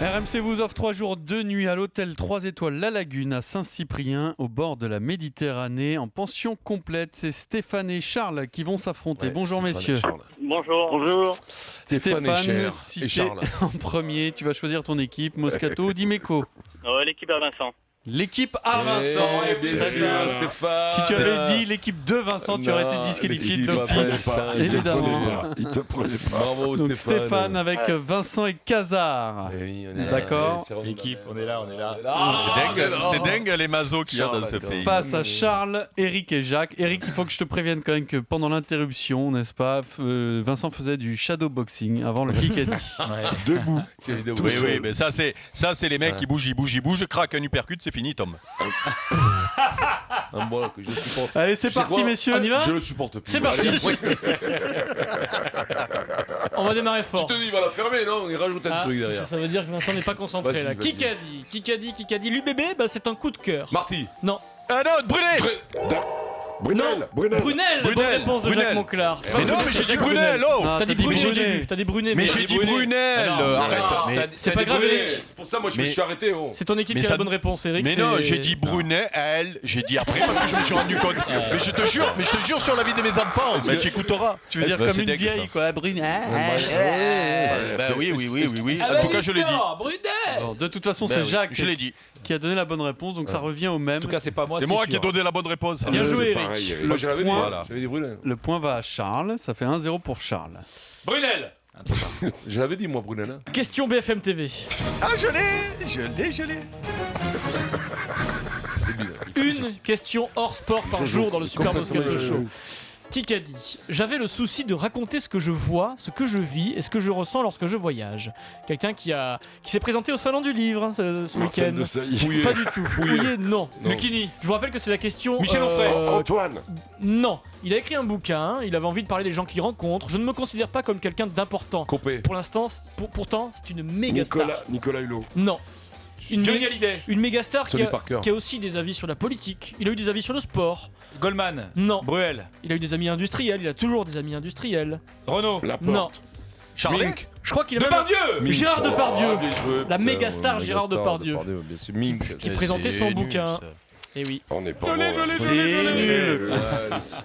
RMC vous offre 3 jours, 2 nuits à l'hôtel 3 étoiles La Lagune à Saint-Cyprien, au bord de la Méditerranée, en pension complète. C'est Stéphane et Charles qui vont s'affronter. Ouais, bonjour messieurs. Bonjour. Bonjour. Stéphane, si t'es en premier, tu vas choisir ton équipe, Moscato ou Dimeco. L'équipe à Vincent. L'équipe à Vincent. bien sûr, Stéphane. Si tu avais dit l'équipe de Vincent, tu aurais été disqualifié de l'office. Évidemment. Il te prenait pas. Bravo Donc Stéphane avec Ouais. Vincent et Casar. Oui, D'accord. L'équipe, on est là. C'est dingue les mazos qu'il y a dans ce pays. Face à Charles, Eric et Jacques. Eric, il faut que je te prévienne quand même que pendant l'interruption, n'est-ce pas, Vincent faisait du shadowboxing avant le Kikadi. Debout. Oui, mais ça c'est les mecs qui bougent, ils bougent, craquent un uppercut, c'est fini, Tom. Un bois que je supporte. Allez, c'est Tu sais parti, quoi messieurs. On y va ? Je le supporte plus. C'est parti. On va démarrer Tu fort. te dis, il va la fermer, non? Il rajoute un truc derrière. Ça veut dire que Vincent n'est pas concentré Vas-y, là. vas-y. Qui qu'a dit l'UBB, bah, c'est un coup de cœur. Marty. Non. Ah non, Brunet. Brunel. Bonne réponse de Jacques Monclar. Mais non, mais j'ai dit Brunel, oh. Ah, T'as dit Brunet. T'as dit Brunet. Mais j'ai dit Brunel. Arrête. C'est pas grave, Eric. C'est pour ça, moi, je me suis arrêté. C'est ton équipe Mais qui a ça- la bonne réponse, Eric. Mais non, j'ai dit Brunet, elle, j'ai dit après parce que je me suis rendu compte. Mais je te jure sur la vie de mes enfants. Mais tu écouteras. Tu veux dire Bah, comme c'est une dingue, vieille, ça. quoi, Brune. Bah oui. En tout cas, je l'ai dit. Bon, de toute façon, Bah c'est oui, Jacques je l'ai dit. qui a donné la bonne réponse, donc ça revient au même. En tout cas, c'est pas moi. C'est moi qui ai donné la bonne réponse. Bien joué, Eric. Moi, je l'avais dit. Point. J'avais dit Brunel. Le point va à Charles, ça fait 1-0 pour Charles. Brunel. Je l'avais dit, moi, Brunel. Question BFM TV. Ah, je l'ai. Une question hors sport par jour dans le Super Moscato Show. Qui a dit « J'avais le souci de raconter ce que je vois, ce que je vis et ce que je ressens lorsque je voyage. » Quelqu'un qui s'est présenté au Salon du Livre hein, ce week-end. Pas du tout. Fouillé, non. Lucchini. Je vous rappelle que c'est la question... Michel Onfray. Antoine. Non. Il a écrit un bouquin, il avait envie de parler des gens qu'il rencontre. Je ne me considère pas comme quelqu'un d'important. Copé. Pour l'instant, pourtant, c'est une méga star. Nicolas Hulot. Non. Johnny Hallyday. Une méga star Tony Parker. qui a aussi des avis sur la politique. Il a eu des avis sur le sport. Goldman. Non. Bruel. Il a eu des amis industriels. Il a toujours des amis industriels. Renaud. Non. Charlie. Je crois qu'il a même... Depardieu. Gérard Depardieu. La méga star Gérard Depardieu. C'est Mink. Qui présentait son bouquin. Et oui. On n'est pas Je l'ai, bon, je là. l'ai, je l'ai, je l'ai.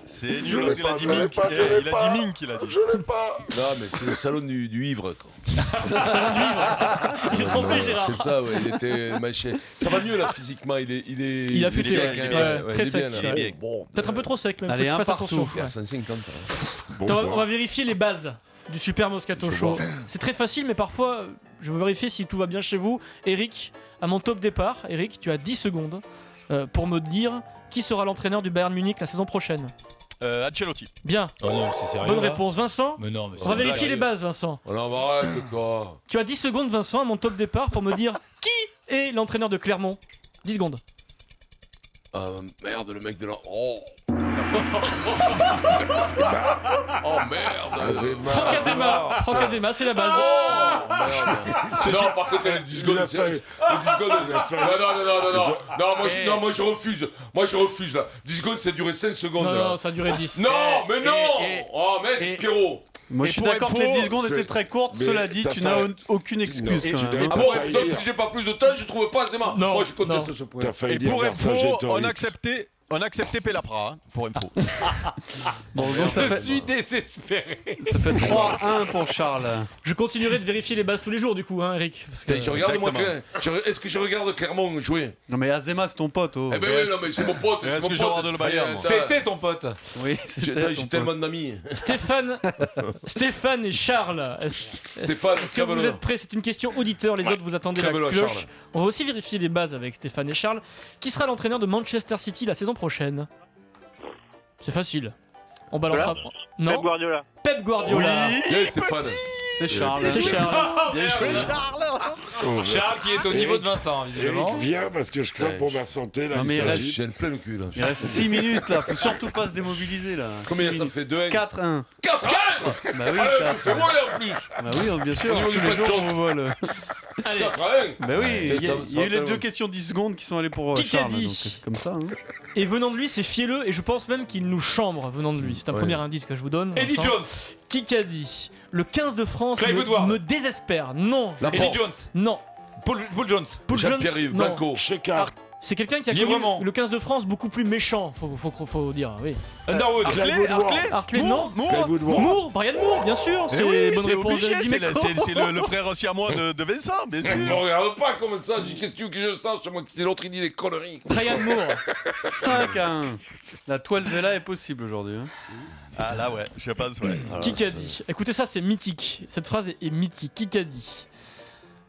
C'est Je nul, l'ai il a pas, dit je l'ai Mink. pas, je l'ai Il a pas. dit Mink, il a dit. Je l'ai pas. Non, mais c'est le salon du ivre, quoi. Il s'est trompé, Gérard. C'est ça, ouais, il était mâché. Ça va mieux là physiquement, il a fait sec, sec, hein, ouais, très il est bien, sec, là. ouais. Bon, Peut-être un peu trop sec, même. Allez, Faut que un je fasse partout. attention. il y a 150. hein. Bon, Attends, quoi. on va vérifier les bases du Super Moscato Je Show. vois. C'est très facile, mais parfois, je veux vérifier si tout va bien chez vous. Eric, à mon top départ, Eric, tu as 10 secondes pour me dire qui sera l'entraîneur du Bayern Munich la saison prochaine. Ancelotti. Bien, Oh non, c'est sérieux. bonne là réponse. Vincent, Mais non, mais on va c'est vérifier les sérieux. bases, Vincent. On en va arrêter, quoi. Tu as 10 secondes, Vincent, à mon top départ pour me dire qui est l'entraîneur de Clermont. 10 secondes. Merde, le mec de la. Oh. Oh merde. Franck Azema. Franck Azema, c'est la base. Oh merde. Non, par contre, le 10 secondes, c'est. Le 10 secondes, non, moi je refuse. Moi je refuse là. 10 secondes, ça a duré 5 secondes. Non, là. non, ça a duré 10. Non, mais non. Oh, mais c'est Pierrot. Moi, Et je suis pour d'accord que info, les 10 secondes c'est- étaient très courtes. Mais Cela dit, t'as tu fait- n'as aucune excuse Et quand tu même. dois- donc, si j'ai pas plus de temps, je trouve pas Azema. Non, Moi je conteste non. ce point. T'as failli Et dire pour info, Vercingétorix. on a accepté Pelapra, hein, pour info. Bon, donc ça Je fait, suis désespéré. ça fait 3-1 pour Charles. Je continuerai de vérifier les bases tous les jours, du coup, hein, Eric. Parce que- Je regarde moi Exactement. Est-ce que je regarde Clermont jouer? Non, mais Azema, c'est ton pote. Oh. Eh ben oui, non mais c'est mon pote, Est-ce c'est mon que pote. je regarde le Bayern, moi C'était ton pote. Oui, J'ai c'était ton tellement pote. d'amis. Stéphane et Charles. Stéphane, est-ce que vous crève-le. êtes prêts? C'est une question auditeur, les autres vous attendez la Crève-le, cloche. Charles. On va aussi vérifier les bases avec Stéphane et Charles. Qui sera l'entraîneur de Manchester City la saison prochaine? C'est facile. On balancera. Pep Non, Guardiola. Pep Guardiola. Viens Stéphane. C'est Charles. C'est Charles. Bien joué, Charles. Oh, Charles qui est au niveau de Vincent, visiblement. Eric, viens parce que je crains pour ma santé. Là, Non, il mais il reste- s'agit. J'ai le plein le cul là. Il reste 6 minutes là, faut surtout pas se démobiliser là. Combien 6 ça minutes. fait 2-1 4-1. 4 Bah oui, Ah, tu 4. fais voler en plus. Bah oui, bien sûr, Au niveau tous du les jours patch on vole. Allez, 4-1. Bah oui, il y a, Ça il y a eu va les tellement. 2 questions 10 secondes qui sont allées pour Qui qu'a Charles, dit donc c'est comme ça. Hein. et venant de lui, c'est fielleux et je pense même qu'il nous chambre venant de lui. C'est un Ouais. premier indice que je vous donne. Eddie Vincent. Jones. Qui qu'a dit le 15 de France Clive Woodward. me désespère. Non, La Eddie porte. Jones. non. Paul Jones. Paul Jones, Jean-Pierre non. Blanco. Cheka. C'est quelqu'un qui a Librement. connu le 15 de France beaucoup plus méchant, faut dire, oui. Underwood. Hartley, non. Moore. Brian Moore, bien sûr, Eh c'est oui, bonne c'est réponse obligé, de c'est Dimeco. le frère siamois de Vincent, bien Ne sûr. regarde pas comme ça, j'ai question que je sache, moi, c'est l'autre, il dit des conneries. Brian Moore. 5-1. La toile Vela est possible aujourd'hui. hein. Ah là ouais, je pense ouais. Qui qu'a dit? Écoutez ça, c'est mythique. Cette phrase est mythique. Qui qu'a dit?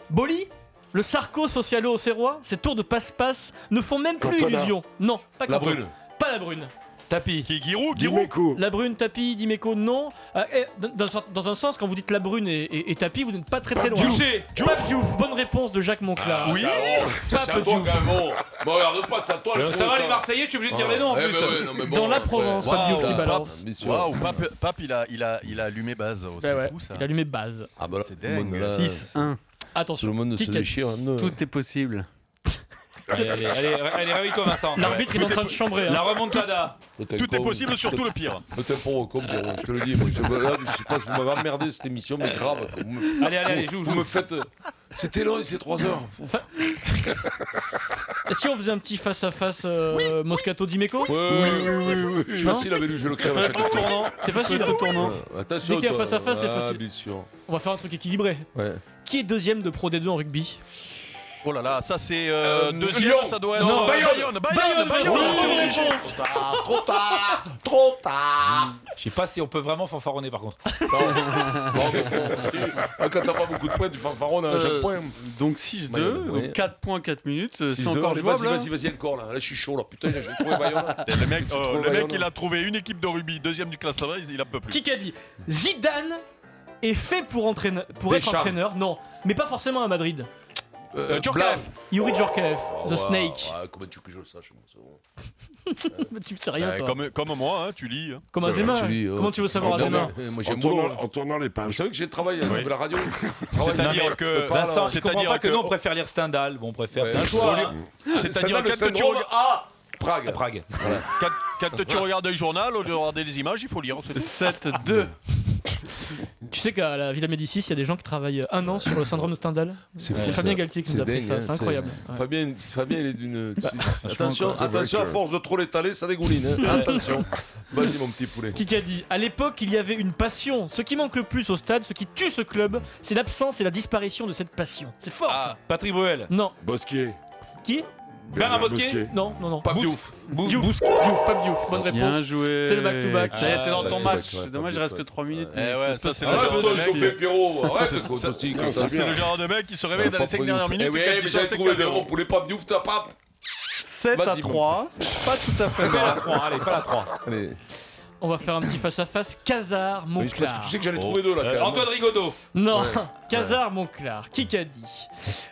Boli, le Sarko socialo-auxerrois, ces tours de passe-passe ne font même plus Cantona. illusion. Non, pas La Cantona. brune. Pas la brune. Tapis. Giroud. Dimeco. La brune, tapis, Dimeco, non. Dans un sens, quand vous dites la brune et tapis, vous n'êtes pas très très loin. Touché. Pape Diouf, bonne réponse de Jacques Monclar. Oui. Ça, c'est à Pape toi, Diouf. Gavon. Bon, regarde pas, c'est à toi. le Ça va pro, les Marseillais, je suis obligé de dire les noms en Eh plus. ben ouais, non, mais bon, Dans la après. Provence, Pape Diouf qui Waouh, balance. Bien sûr. Waouh, Pape il a allumé base. Oh, Bah c'est ouais, fou ça. il a allumé base. Ah bah là, C'est tout le monde, dingue. là, 6-1. tout Attention. le monde Qui se qu'a dit? déchire. Tout est possible. Allez, réveille-toi Vincent. L'arbitre est en train de chambrer. La hein. remontada. Tout est possible, surtout le pire. T'es un pro, comme Pierrot, je te le dis. Moi, je sais pas, vous m'avez emmerdé cette émission, mais grave. Allez, joue. Vous me faites. C'était long, c'est 3 heures. Et si on faisait un petit face-à-face Moscato-Dimeco? Oui. Je suis facile avec lui, je le crève à chaque fois. Tournant. C'est facile. Tournant. Attention. Dès qu'il y a toi. face à face, c'est Ah, facile. bien sûr. On va faire un truc équilibré. Ouais. Qui est deuxième de Pro D2 en rugby? Oh là là, ça c'est deuxième, Lyon. ça doit être Non, Bayonne, c'est obligé. Trop tard. Je sais pas si on peut vraiment fanfaronner par contre. Bon, mais bon, quand t'as pas beaucoup de points, tu fanfaronnes à chaque point. Donc 6-2, Ouais. donc 4 points, 4 minutes, c'est 6-2, encore allez, jouable. hein. Vas-y encore là. Là, je suis chaud là. Putain, j'ai trouvé Bayonne. Le mec, il a trouvé une équipe de rugby, deuxième du classement, il en peut plus. Qui a dit? Zidane est fait pour être Deschamps. entraîneur? Non, mais pas forcément à Madrid. Djorkaeff. Yuri Djorkaeff, The Ouais, Snake. ouais, comment tu veux que je le sache, moi, c'est bon. Tu sais rien, toi. Comme moi, hein, tu lis. hein. Comme Azema. Tu lis, Comment tu veux savoir en Azema? tournant- Moi, En j'aime beaucoup. tournant les Vous pages. savez que j'ai travaillé avec la radio. C'est-à-dire que. Vincent, je comprends C'est-à-dire pas que nous on que. préfère lire Stendhal. Bon, on préfère. Ouais. C'est un choix. hein. C'est-à-dire le que quand tu syndrome regardes- à Prague. À Prague. quand tu regardes un journal, au lieu de regarder les images, il faut lire. c'est tout. 7-2. Tu sais qu'à la Villa Médicis, il y a des gens qui travaillent 1 an sur le syndrome de Stendhal. C'est C'est fou, Fabien ça. Galtier qui nous C'est a appris dingue, ça, hein, c'est incroyable. Ouais. Fabien, il est d'une. franchement, Attention, à force de trop l'étaler, ça dégouline. hein. Attention. Vas-y, mon petit poulet. Qui a dit? À l'époque, il y avait une passion. Ce qui manque le plus au stade, ce qui tue ce club, c'est l'absence et la disparition de cette passion. C'est fort ça. Patrick Bruel. Non. Bosquier. Qui? Bernard Bosquet. Non. Pas Diouf. Diouf, Pape Diouf. Bonne Bien réponse. joué. C'est le back-to-back. Ça y est, t'es dans ton back-to-back, match. ouais, C'est dommage, il reste que 3 minutes. Eh ouais, ça, c'est le Arrête genre de de mec. chauffer, Pierrot. Arrête, Ça, compte aussi, non, comme c'est ça. C'est le genre de mec qui se réveille dans les 5 dernières minutes. Eh oui, quand mais ils sont j'avais à trouvé 5-0. zéro pour les papes Diouf, t'as pas. 7 à Vas-y, 3, c'est pas tout à fait Pas la mal. 3. Allez, pas la 3. Allez. On va faire un petit face-à-face. Casar, Oui, parce que Monclar. tu sais que j'en ai trouvé deux là. quand même. Antoine Rigaudot. Non, Ouais. Casar, Monclar. Qui a dit?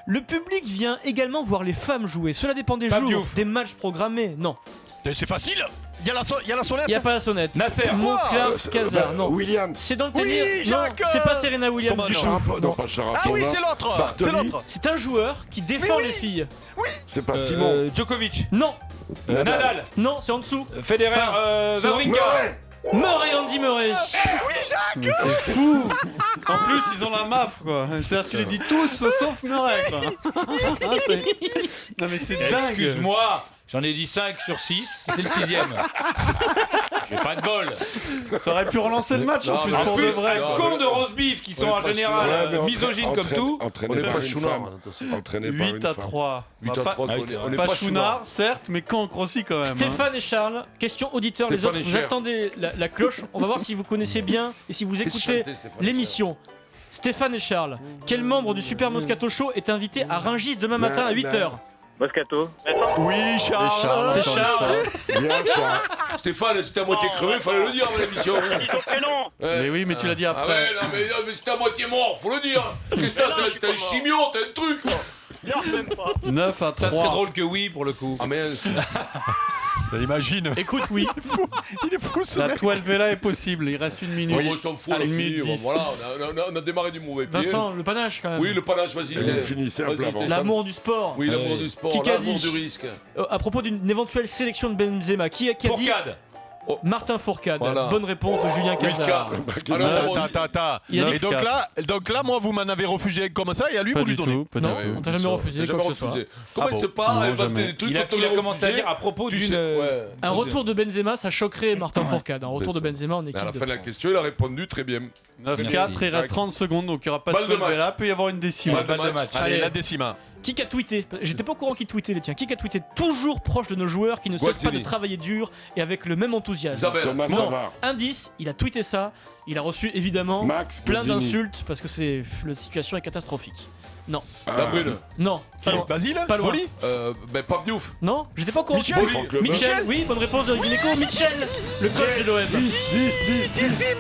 Le public vient également voir les femmes jouer. Cela dépend des Pape jours, Diouf. des matchs programmés. Non, C'est facile. Il y a la sonnette. il n'y a pas la sonnette. Nasser. Monclar, Casar, non. Williams. C'est dans le Oui, tennis. Non, Jacques. c'est pas Serena Williams Comment du non tout. Non, pas Sharapova. Ah oui, c'est l'autre. C'est Sartori. l'autre. C'est un joueur qui défend les filles. C'est pas Simon. Djokovic. Non, Nadal. non, c'est en dessous. Federer. c'est Wawrinka. Murray, Andy Murray. Mais c'est fou. En plus, ils ont la maf, quoi. C'est-à-dire, tu les dis tous, sauf Murray, quoi. Non, mais c'est dingue. Excuse-moi. J'en ai dit 5 sur 6. C'était le 6ème. J'ai pas de bol. Ça aurait pu relancer le match, en Non, plus, mais pour En de plus, vrai. non, con de roast beef qui sont on est en pas général Ouais, mais misogynes comme tout. On Entraîné n'est par pas une chounard. femme. Entraîné par une 8 à femme. 3. 8 à 3, Ah oui, c'est on n'est Pas pas Chounard, certes, mais Cancre aussi, quand même. hein. Stéphane et Charles, question auditeur, les Stéphane autres, et vous Cher. attendez la cloche. On va voir si vous connaissez bien et si vous écoutez l'émission. Stéphane et Charles, quel membre du Super Moscato Show est invité à Rungis demain matin à 8h? Moscato. Vincent. Oui, Charles. C'est Charles. Bien, Charles. Stéphane, c'était à moitié crevé, fallait le dire dans l'émission. Dis ton prénom. Mais oui, mais tu l'as dit Ah après. ouais, non, mais c'était à moitié mort, faut le dire. Qu'est-ce que t'as un chimio, t'as un truc. Quoi. Non, même pas. 9 à 3. Ça serait drôle que oui pour le coup. Ah mais Imagine. Écoute, oui. Il est fou ce La mec. toile Vela est possible, il reste une minute. on s'en fout, la Allez, fille. minute Bon, 10. voilà, on a démarré du mauvais pied. Vincent, le panache quand même. Oui, le panache, vas-y. Et vous finissez un peu Vas-y, avant. t'es- L'amour du sport. Oui, l'amour du sport, Qui qu'a l'amour dit du risque. À propos d'une éventuelle sélection de Benzema, qui a dit Fourcade. Martin Fourcade. Voilà. Bonne réponse de Julien Cazard. 8-4. Alors, Attends. Il a dit Et donc là, moi, vous m'en avez refusé comme ça et à lui, Pas vous lui du donnez. tout. Pas du Non, tout. on t'a jamais refusé T'as quoi jamais que ce soit. refusé. Comment Ah il bon sait pas Non, inventer jamais. des trucs Il a, quand on il a l'a commencé à refusé, dire à propos tu d'une. sais, ouais. Un retour de Benzema, ça choquerait Martin Fourcade. Un retour de Bien sûr. Benzema en équipe À la de fin de la France. question, il a répondu très bien. 9-4, il reste 30 secondes, donc il n'y aura pas Balle de de point match. là. Peut y avoir une décime. Balle de Balle de match. match. Allez, Allez. la décima. Qui a tweeté? J'étais pas au courant qui tweetait les tiens. Qui a tweeté toujours proche de nos joueurs, qui ne cessent pas Guazzini. de travailler dur et avec le même enthousiasme. Isabelle. Thomas Bon, Savard. indice, il a tweeté ça. Il a reçu évidemment Max plein Pozzini. d'insultes parce que la situation est catastrophique. La Ah, brune. Non, pas loin. Basile Pas loin. Boli Ben, pas Diouf. Non, j'étais pas au courant. Michel. Franck Lebel. Michel, oui, bonne réponse de Guinéco. Michel, le coach de l'OM. 10.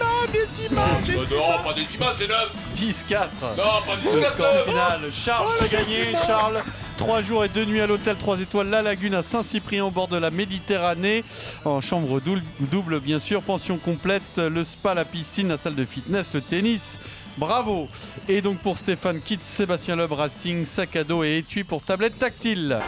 Non, pas des Timas, c'est 9. 10-4. Non, pas des Le Timas, score final, Charles a gagné. Charles, 3 jours et 2 nuits à l'hôtel 3 étoiles La Lagune à Saint-Cyprien au bord de la Méditerranée. En chambre double bien sûr, pension complète, le spa, la piscine, la salle de fitness, le tennis. Bravo. Et donc pour Stéphane Kitts, Sébastien Loeb Racing, sac à dos et étui pour tablette tactile.